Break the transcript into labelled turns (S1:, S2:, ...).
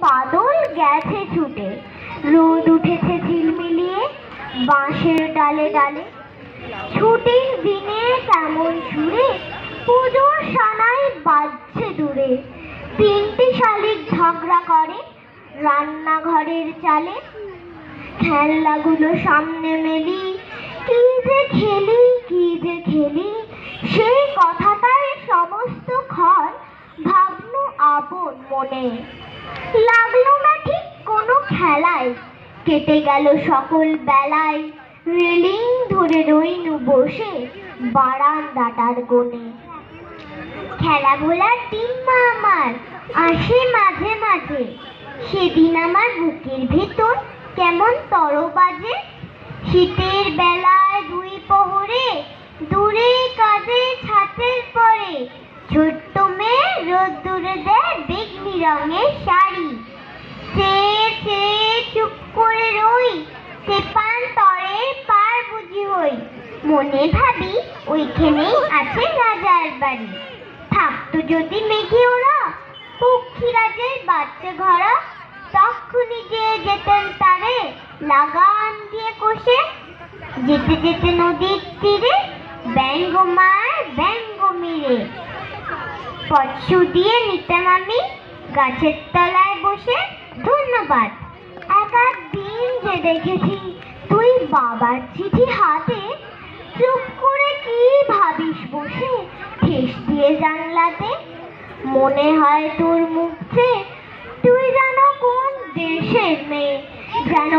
S1: বাদল গেছে ছুটে, রোদ উঠেছে ঝিলমিলিয়ে বাঁশের ডালে ডালে। ছুটির দিনে কেমন সুরে পুজোর সানাই বাজছে দূরে। তিনটি শালিক ঝগড়া করে রান্নাঘরের চালে। খেলনাগুলো সামনে মেলি, কি যে খেলি কি যে খেলি, সেই কথাটাই সমস্ত ক্ষণ ভাবনু আপন মনে। লাগলো না ঠিক কোনো খেলায়, কেটে গেল সকল বেলায়। রেলিং ধরে রইনু বসে বারান্দাটার কোণে। খেলা ভোলার দিন মা আমার আসে মাঝে মাঝে, সেদিন আমার বুকের ভেতর কেমন তর বাজে। শীতের বেলায় দুই প্রহরে দূরে কাঁধে ছাতের পরে, ছোট্ট মেয়ে রোদ্দুরে দেয় বেগনি রঙের শাড়ি। চেয়ে চেয়ে চুপ করে রই, তেপান্তরের পার বুঝি হই। মনে ভাবি ওইখানেই আছে রাজার বাড়ি। থাকতো যদি মেঘে ওরা পক্ষীরাজের বাচ্চা ঘরা, তক্ষুনি যে যেতেন তারে লাগাম দিয়ে কষে। যেতে যেতে নদীর তীরে ব্যঙ্গ মার ব্যঙ্গ মেরে, পশু দিয়ে নিতাম আমি গাছের তলায় বসে। ধন্যবাদ। একদিন যে দেখেছি তুই বাবার চিঠি হাতে, চুপ করে কি ভাবিস বসে ঠেস দিয়ে জানলাতে। মনে হয় তোর মুখ চেয়ে তুই যেন কোন দেশের মেয়ে, যেন